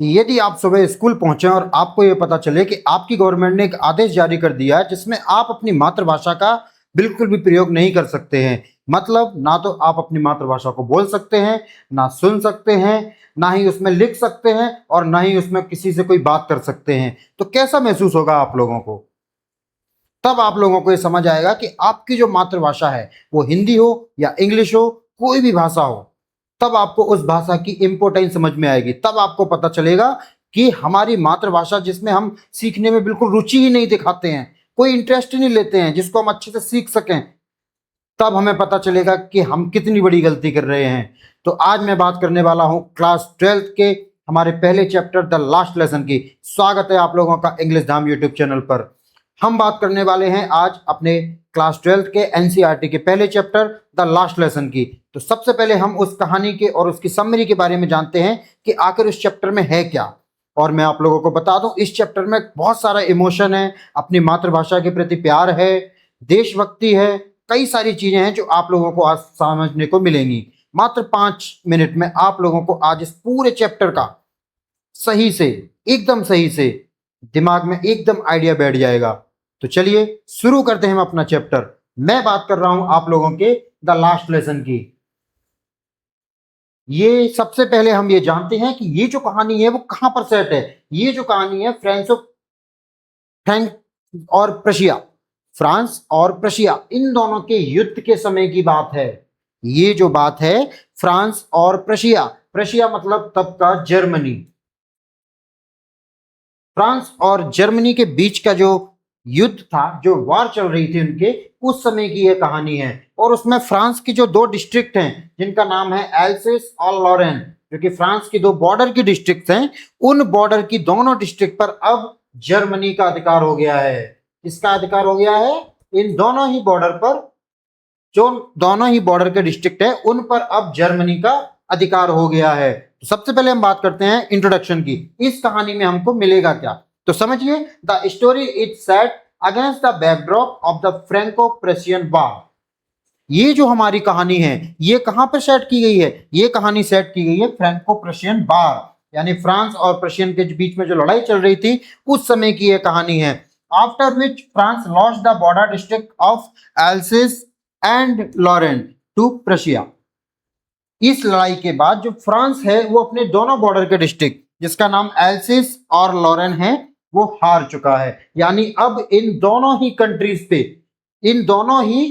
यदि आप सुबह स्कूल पहुंचे और आपको ये पता चले कि आपकी गवर्नमेंट ने एक आदेश जारी कर दिया है जिसमें आप अपनी मातृभाषा का बिल्कुल भी प्रयोग नहीं कर सकते हैं, मतलब ना तो आप अपनी मातृभाषा को बोल सकते हैं, ना सुन सकते हैं, ना ही उसमें लिख सकते हैं और ना ही उसमें किसी से कोई बात कर सकते हैं, तो कैसा महसूस होगा आप लोगों को? तब आप लोगों को ये समझ आएगा कि आपकी जो मातृभाषा है वो हिंदी हो या इंग्लिश हो, कोई भी भाषा हो, तब आपको उस भाषा की इम्पोर्टेंस समझ में आएगी। तब आपको पता चलेगा कि हमारी मातृभाषा जिसमें हम सीखने में बिल्कुल रुचि ही नहीं दिखाते हैं, कोई इंटरेस्ट ही नहीं लेते हैं, जिसको हम अच्छे से सीख सकें, तब हमें पता चलेगा कि हम कितनी बड़ी गलती कर रहे हैं। तो आज मैं बात करने वाला हूं क्लास 12th के हमारे पहले चैप्टर द लास्ट लेसन की। स्वागत है आप लोगों का इंग्लिश धाम यूट्यूब चैनल पर। हम बात करने वाले हैं आज अपने क्लास 12th के एनसीईआरटी के पहले चैप्टर द लास्ट लेसन की। तो सबसे पहले हम उस कहानी के और उसकी समरी के बारे में जानते हैं कि आखिर उस चैप्टर में है क्या। और मैं आप लोगों को बता दूं, इस चैप्टर में बहुत सारा इमोशन है, अपनी मातृभाषा के प्रति प्यार है, देशभक्ति है, कई सारी चीजें हैं जो आप लोगों को आज समझने को मिलेंगी। मात्र 5 मिनट में आप लोगों को आज इस पूरे चैप्टर का सही से, एकदम सही से दिमाग में एकदम आइडिया बैठ जाएगा। तो चलिए शुरू करते हैं हम अपना चैप्टर। मैं बात कर रहा हूं आप लोगों के द लास्ट लेसन की। ये सबसे पहले हम ये जानते हैं कि ये जो कहानी है वो कहां पर सेट है। ये जो कहानी है फ्रांस और प्रशिया, फ्रांस और प्रशिया इन दोनों के युद्ध के समय की बात है। ये जो बात है फ्रांस और प्रशिया, प्रशिया मतलब तब का जर्मनी, फ्रांस और जर्मनी के बीच का जो युद्ध था, जो वार चल रही थी उनके, उस समय की यह कहानी है। और उसमें फ्रांस की जो 2 डिस्ट्रिक्ट हैं जिनका नाम है एल्सेस और लॉरेन, जो कि फ्रांस की 2 बॉर्डर की डिस्ट्रिक्ट हैं, उन बॉर्डर की दोनों डिस्ट्रिक्ट पर अब जर्मनी का अधिकार हो गया है। किसका अधिकार हो गया है? इन दोनों ही बॉर्डर पर, जो दोनों ही बॉर्डर के डिस्ट्रिक्ट है उन पर अब जर्मनी का अधिकार हो गया है। तो सबसे पहले हम बात करते हैं इंट्रोडक्शन की। इस कहानी में हमको मिलेगा क्या, तो समझिए। The story is set against the backdrop of the Franco Prussian war. ये जो हमारी कहानी है ये कहां पर सेट की गई है? ये कहानी सेट की गई है फ्रैंको प्रेशियन वॉर, यानी फ्रांस और प्रशियन के बीच में जो लड़ाई चल रही थी उस समय की यह कहानी है। After which France lost the border district of Alsace and Lorraine to Prussia. इस लड़ाई के बाद जो फ्रांस है वो अपने दोनों बॉर्डर के डिस्ट्रिक्ट, जिसका नाम एल्सिस और लॉरेन है, वो हार चुका है। यानी अब इन दोनों ही कंट्रीज पे, इन दोनों ही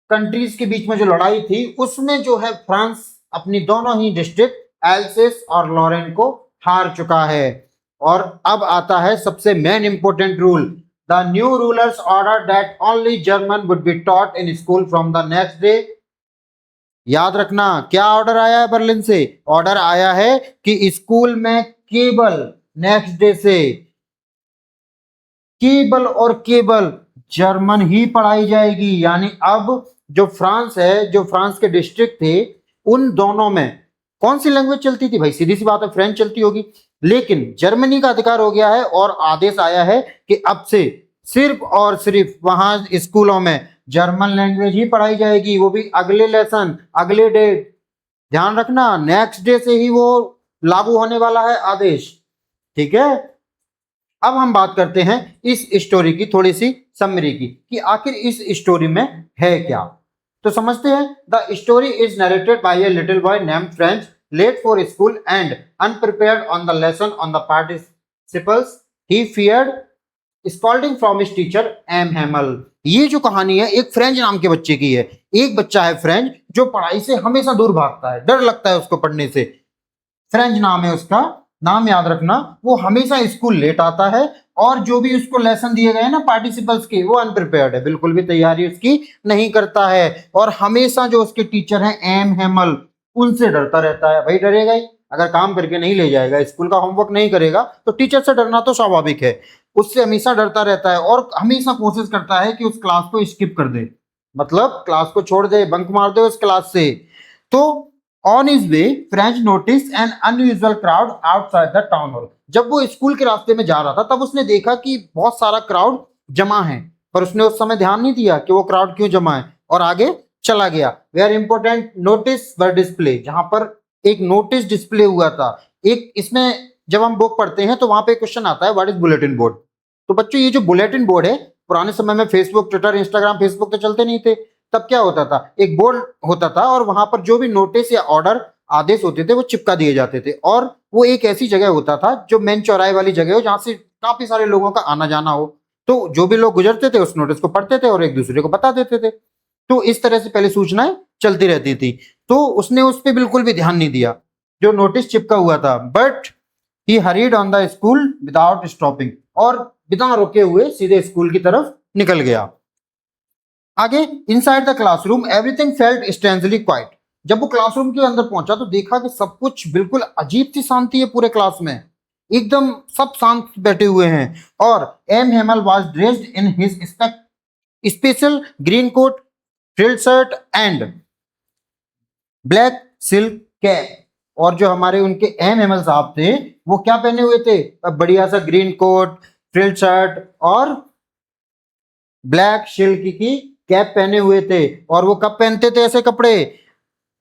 कंट्रीज के बीच में जो लड़ाई थी उसमें जो है फ्रांस अपनी दोनों ही डिस्ट्रिक्ट एल्सिस और लॉरेन को हार चुका है। और अब आता है सबसे main important rule. The new rulers order that only German would be taught in school from the next day. याद रखना, क्या ऑर्डर आया है बर्लिन से? ऑर्डर आया है कि स्कूल में केवल नेक्स्ट डे से केवल और केवल जर्मन ही पढ़ाई जाएगी। यानी अब जो फ्रांस है, जो फ्रांस के डिस्ट्रिक्ट थे, उन दोनों में कौन सी लैंग्वेज चलती थी भाई? सीधी सी बात है, फ्रेंच चलती होगी। लेकिन जर्मनी का अधिकार हो गया है और आदेश आया है कि अब से सिर्फ और सिर्फ वहां स्कूलों में जर्मन लैंग्वेज ही पढ़ाई जाएगी, वो भी अगले लेसन, अगले डे। ध्यान रखना, नेक्स्ट डे से ही वो लागू होने वाला है आदेश, ठीक है। अब हम बात करते हैं इस स्टोरी की थोड़ी सी समरी की कि आखिर इस स्टोरी में है क्या। तो समझते हैं। The story is narrated by a little boy named Franz, late for school and unprepared on the lesson on the participles. He feared scolding from his teacher M Hamel. ये जो कहानी है एक फ्रेंच नाम के बच्चे की है। एक बच्चा है फ्रेंच जो पढ़ाई से हमेशा दूर भागता है, डर लगता है उसको पढ़ने से। फ्रेंच नाम है उसका, नाम याद रखना। वो हमेशा स्कूल लेट आता है और जो भी उसको लेसन दिए गए ना पार्टिसिपल्स के, वो अनप्रिपेयर्ड है, बिल्कुल भी तैयारी उसकी नहीं करता है। और हमेशा जो उसके टीचर हैं एम हैमल, उनसे डरता रहता है। भाई डरेगा ही, अगर काम करके नहीं ले जाएगा, स्कूल का होमवर्क नहीं करेगा तो टीचर से डरना तो स्वाभाविक है। उससे हमेशा डरता रहता है और हमेशा कोशिश करता है कि उस क्लास को स्किप कर दे, मतलब क्लास को छोड़ दे, बंक मार दे उस क्लास से। तो on his way French notice N unusual crowd outside the town hall. जब वो स्कूल के रास्ते में जा रहा था तब उसने देखा कि बहुत सारा क्राउड जमा है, पर उसने उस समय ध्यान नहीं दिया कि वो क्राउड क्यों जमा है और आगे चला गया। Where important notice were display, जहां पर एक नोटिस डिस्प्ले हुआ था। एक इसमें जब हम बुक पढ़ते हैं तो वहां पे क्वेश्चन आता है व्हाट इज बुलेटिन बोर्ड। तो बच्चों ये जो बुलेटिन बोर्ड है, पुराने समय में फेसबुक, ट्विटर, इंस्टाग्राम, फेसबुक तो चलते नहीं थे, तब क्या होता था, एक बोर्ड होता था और वहां पर जो भी नोटिस या ऑर्डर, आदेश होते थे वो चिपका दिए जाते थे। और वो एक ऐसी जगह होता था जो मेन चौराहे वाली जगह हो जहां से काफी सारे लोगों का आना जाना हो, तो जो भी लोग गुजरते थे उस नोटिस को पढ़ते थे और एक दूसरे को बता देते थे। तो इस तरह से पहले सूचनाएं चलती रहती थी। तो उसने उस पर बिल्कुल भी ध्यान नहीं दिया जो नोटिस चिपका हुआ था, but he hurried on the school without stopping, और बिना रुके हुए सीधे स्कूल की तरफ निकल गया। आगे, inside the classroom everything felt strangely quite. जब वो क्लासरूम के अंदर पहुंचा तो देखा कि सब कुछ बिल्कुल अजीब सी शांति है पूरे क्लास में, एकदम सब शांत बैठे हुए हैं। और M Hamel was dressed in his special green coat, frilled shirt and black silk cap. और जो हमारे उनके एम हेमल साहब थे वो क्या पहने हुए थे, बढ़िया सा ग्रीन कोट, फ्रिल्ड शर्ट और ब्लैक सिल्क की कैप पहने हुए थे। और वो कब पहनते थे ऐसे कपड़े,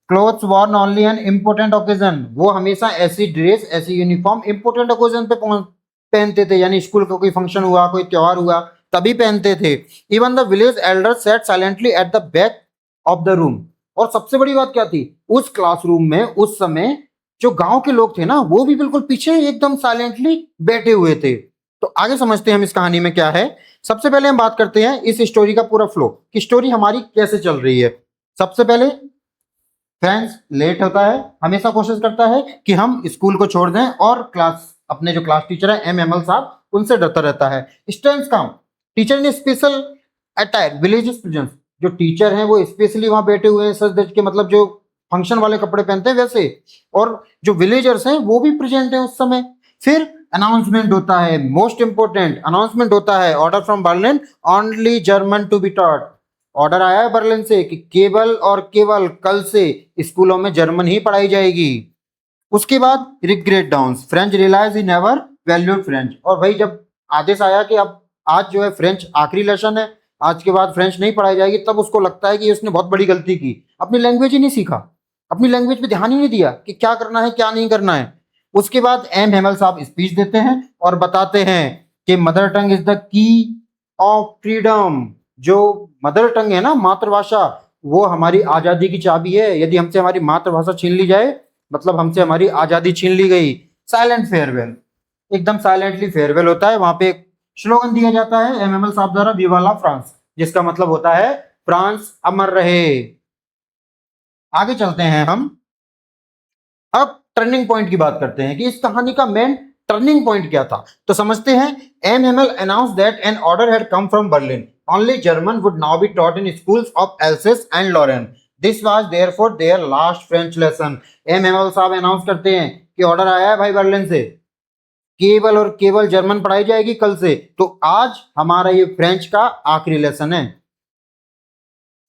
clothes worn only on important occasion. वो हमेशा ऐसी ड्रेस, ऐसी यूनिफॉर्म इम्पोर्टेंट ओकेजन पे पहनते थे, यानी स्कूल का कोई फंक्शन हुआ, कोई त्योहार हुआ तभी पहनते थे। Even the village Elder set silently at the back of the room. और सबसे बड़ी बात क्या थी, उस क्लासरूम में उस समय जो गांव के लोग थे ना वो भी बिल्कुल पीछे एकदम साइलेंटली बैठे हुए थे। तो आगे समझते हैं हम इस कहानी में क्या है। सबसे पहले हम बात करते हैं इस स्टोरी का पूरा फ्लो, कि स्टोरी हमारी कैसे चल रही है। सबसे पहले फ्रेंड्स लेट होता है, हमेशा कोशिश करता है कि हम स्कूल को छोड़ दें, और क्लास, अपने जो क्लास टीचर है एम एमएल साहब, उनसे डरता रहता है। स्टैंड्स काम, टीचर ने स्पेशल अटायर विलेजेस प्रेजेंस। जो टीचर हैं वो स्पेशली वहां बैठे हुए हैं सच धज के, मतलब जो फंक्शन वाले कपड़े पहनते हैं वैसे, और जो विलेजर्स हैं वो भी प्रेजेंट हैं उस समय। फिर अनाउंसमेंट होता है, मोस्ट इंपोर्टेंट अनाउंसमेंट होता है, order from Berlin only German to be taught. Order आया है बर्लिन से कि केवल और केवल कल से स्कूलों में जर्मन ही पढ़ाई जाएगी। उसके बाद regret dawns, Franz realise he never valued French. और भाई जब आदेश आया कि अब आज जो है फ्रेंच आखिरी लेसन है, आज के बाद फ्रेंच नहीं पढ़ाई जाएगी, तब उसको लगता है कि उसने बहुत बड़ी गलती की, अपनी लैंग्वेज ही नहीं सीखा, अपनी लैंग्वेज पे ध्यान ही नहीं दिया कि क्या करना है क्या नहीं करना है। उसके बाद एम हेमल साहब स्पीच देते हैं और बताते हैं कि mother tongue is the key of freedom. जो मदर टंग है ना, मातृभाषा, वो हमारी आजादी की चाबी है। यदि हमसे हमारी मातृभाषा छीन ली जाए मतलब हमसे हमारी आजादी छीन ली गई। साइलेंट फेयरवेल, एकदम साइलेंटली फेयरवेल होता है। वहां पे एक स्लोगन दिया जाता है एमएमएल साहब द्वारा, विवा ला फ्रांस, जिसका मतलब होता है फ्रांस अमर रहे। आगे चलते हैं हम, अब टर्निंग पॉइंट की बात करते हैं कि इस कहानी का मेन टर्निंग पॉइंट क्या था। तो समझते हैं। M Hamel announce that an order had come from Berlin, only German would now be taught in schools of Alsace and Lorraine, this was therefore their last French lesson. M Hamel साहब announce करते हैं कि order आया है भाई Berlin से, केवल और केवल जर्मन पढ़ाई जाएगी कल से, तो आज हमारा ये फ्रेंच का आखिरी लेसन है।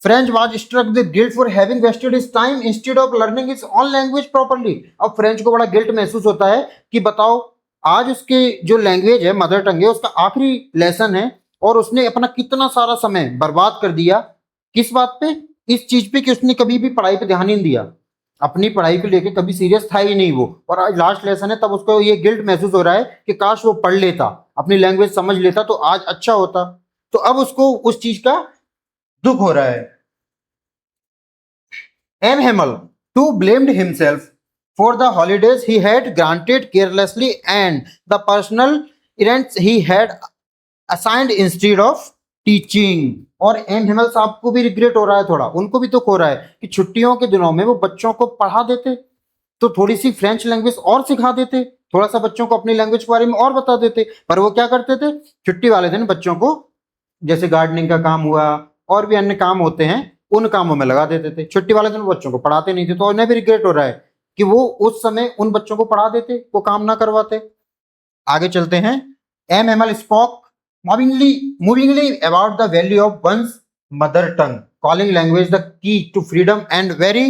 French was struck with guilt for having wasted his time instead of learning his own language properly। अब फ्रेंच को बड़ा गिल्ट महसूस होता है कि बताओ आज उसके जो लैंग्वेज है, मदर टंग है, उसका आखिरी लेसन है और उसने अपना कितना सारा समय बर्बाद कर दिया। किस बात पे, इस चीज पे कि उसने कभी भी पढ़ाई पे ध्यान ही नहीं दिया, अपनी पढ़ाई को लेके कभी सीरियस था ही नहीं वो। और आज लास्ट लेसन है, तब उसको ये गिल्ट महसूस हो रहा है कि काश वो पढ़ लेता, अपनी लैंग्वेज समझ लेता तो आज अच्छा होता। तो अब उसको उस चीज का दुख हो रहा है। M. Hamel too blamed himself for the holidays he had granted carelessly and the personal errands he had assigned instead of teaching। और एम हेमल साहब को भी रिग्रेट हो रहा है, थोड़ा उनको भी दुख हो रहा है कि छुट्टियों के दिनों में वो बच्चों को पढ़ा देते तो थोड़ी सी फ्रेंच लैंग्वेज और सिखा देते, थोड़ा सा बच्चों को अपनी लैंग्वेज के बारे में और बता देते। पर वो क्या करते थे, छुट्टी वाले दिन बच्चों को जैसे गार्डनिंग का काम हुआ और भी अन्य काम होते हैं उन कामों में लगा देते थे, छुट्टी वाले दिन बच्चों को पढ़ाते नहीं थे। तो उन्हें भी रिग्रेट हो रहा है कि वो उस समय उन बच्चों को पढ़ा देते, वो काम ना करवाते। आगे चलते हैं। M Hamel spoke movingly about the value of one's mother tongue, calling language the key to freedom and very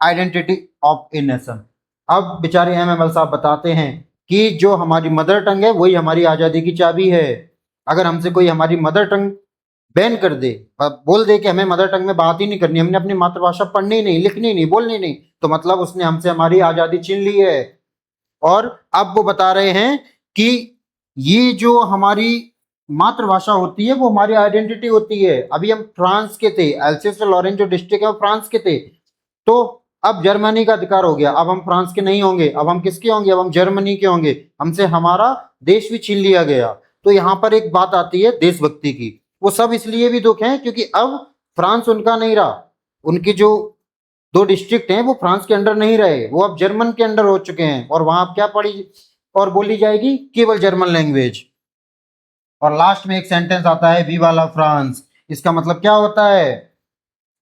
identity of a nation. अब बेचारे एम एमएल साहब बताते हैं कि जो हमारी मदर टंग है वही हमारी आजादी की चाबी है। अगर हमसे कोई हमारी मदर टंग बैन कर दे, बोल दे कि हमें मदर टंग में बात ही नहीं करनी, हमने अपनी मातृभाषा पढ़नी नहीं, लिखनी नहीं, बोलनी नहीं, तो मतलब उसने हमसे हमारी आजादी छीन ली है। और अब वो बता रहे हैं कि ये जो हमारी मातृभाषा होती है वो हमारी आइडेंटिटी होती है। अभी हम फ्रांस के थे, एल्सेस लॉरेन जो डिस्ट्रिक्ट है वो फ्रांस के थे, तो अब जर्मनी का अधिकार हो गया, अब हम फ्रांस के नहीं होंगे, अब हम किसके होंगे, अब हम जर्मनी के होंगे, हमसे हमारा देश भी छीन लिया गया। तो यहाँ पर एक बात आती है देशभक्ति की। वो सब इसलिए भी दुख है क्योंकि अब फ्रांस उनका नहीं रहा, उनके जो दो डिस्ट्रिक्ट हैं वो फ्रांस के अंडर नहीं रहे, वो अब जर्मन के अंडर हो चुके हैं, और वहां अब क्या पढ़ी और बोली जाएगी, केवल जर्मन लैंग्वेज। और लास्ट में एक सेंटेंस आता है वी वाला फ्रांस। इसका मतलब क्या होता है,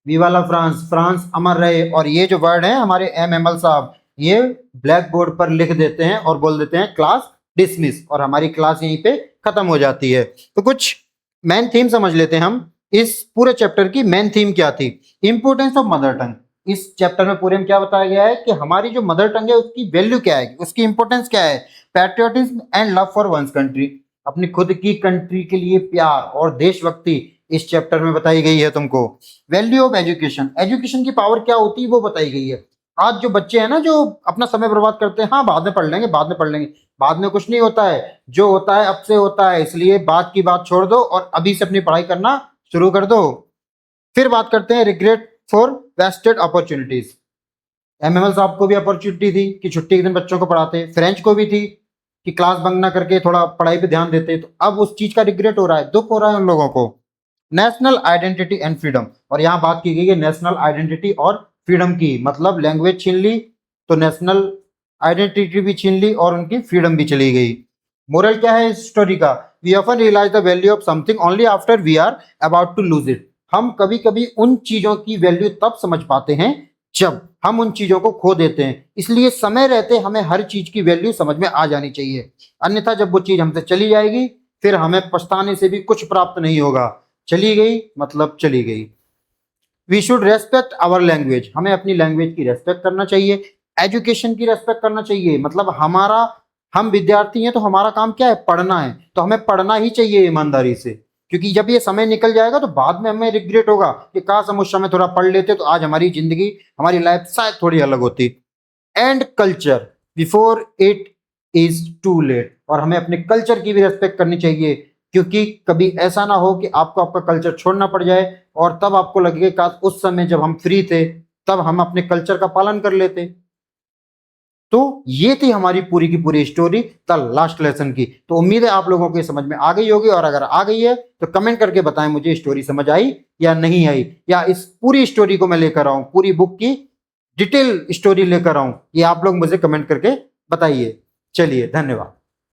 वी वाला फ्रांस, फ्रांस अमर रहे। और ये जो वर्ड है हमारे एमएमएल साहब ये ब्लैक बोर्ड पर लिख देते हैं और बोल देते हैं क्लास डिसमिस, और हमारी क्लास यहीं पे खत्म हो जाती है। तो कुछ मेन थीम समझ लेते हैं हम। इस पूरे चैप्टर की मेन थीम क्या थी, इंपोर्टेंस ऑफ मदर टंग। इस चैप्टर में पूरे में क्या बताया गया है कि हमारी जो मदर टंग है उसकी वैल्यू क्या है, उसकी इंपॉर्टेंस क्या है। Patriotism and love for one's country, अपनी खुद की कंट्री के लिए प्यार और देशभक्ति इस चैप्टर में बताई गई है तुमको। वैल्यू ऑफ एजुकेशन, एजुकेशन की पावर क्या होती है वो बताई गई है। आज जो बच्चे हैं ना जो अपना समय बर्बाद करते हैं, हाँ बाद में पढ़ लेंगे, बाद में पढ़ लेंगे, बाद में कुछ नहीं होता है, जो होता है अब से होता है, इसलिए बाद की बात छोड़ दो और अभी से अपनी पढ़ाई करना शुरू कर दो। फिर बात करते हैं regret for wasted opportunities. M Hamel साहब को भी अपॉर्चुनिटी थी कि छुट्टी के दिन बच्चों को पढ़ाते, फ्रेंच को भी थी कि क्लास बंक ना करके थोड़ा पढ़ाई पे ध्यान देते, तो अब उस चीज का रिग्रेट हो रहा है, दुख हो रहा है उन लोगों को। नेशनल आइडेंटिटी एंड फ्रीडम, और यहाँ बात की गई है नेशनल आइडेंटिटी और फ्रीडम की, मतलब लैंग्वेज छीन ली तो नेशनल आइडेंटिटी भी छीन ली और उनकी फ्रीडम भी चली गई। मोरल क्या है इस स्टोरी का, we often realise the value of something only after we are about to lose it. हम कभी कभी उन चीजों की वैल्यू तब समझ पाते हैं जब हम उन चीजों को खो देते हैं, इसलिए समय रहते हमें हर चीज की वैल्यू समझ में आ जानी चाहिए, अन्यथा जब वो चीज हमसे चली जाएगी फिर हमें पछताने से भी कुछ प्राप्त नहीं होगा। चली गई मतलब चली गई। We should respect our language, हमें अपनी लैंग्वेज की रेस्पेक्ट करना चाहिए। एजुकेशन की रेस्पेक्ट करना चाहिए, मतलब हमारा, हम विद्यार्थी हैं तो हमारा काम क्या है, पढ़ना है, तो हमें पढ़ना ही चाहिए ईमानदारी से, क्योंकि जब ये समय निकल जाएगा तो बाद में हमें रिग्रेट होगा कि काश हम उस समय थोड़ा पढ़ लेते तो आज हमारी जिंदगी, हमारी लाइफ शायद थोड़ी अलग होती। And culture before it is too late, और हमें अपने कल्चर की भी रेस्पेक्ट करनी चाहिए, क्योंकि कभी ऐसा ना हो कि आपको आपका कल्चर छोड़ना पड़ जाए और तब आपको लगे कि उस समय जब हम फ्री थे तब हम अपने कल्चर का पालन कर लेते। तो ये थी हमारी पूरी की पूरी स्टोरी द लास्ट लेसन की। तो उम्मीद है आप लोगों को समझ में आ गई होगी, और अगर आ गई है तो कमेंट करके बताएं मुझे स्टोरी समझ आई या नहीं आई, या इस पूरी स्टोरी को मैं लेकर आऊं, पूरी बुक की डिटेल स्टोरी लेकर आऊं, ये आप लोग मुझे कमेंट करके बताइए। चलिए धन्यवाद।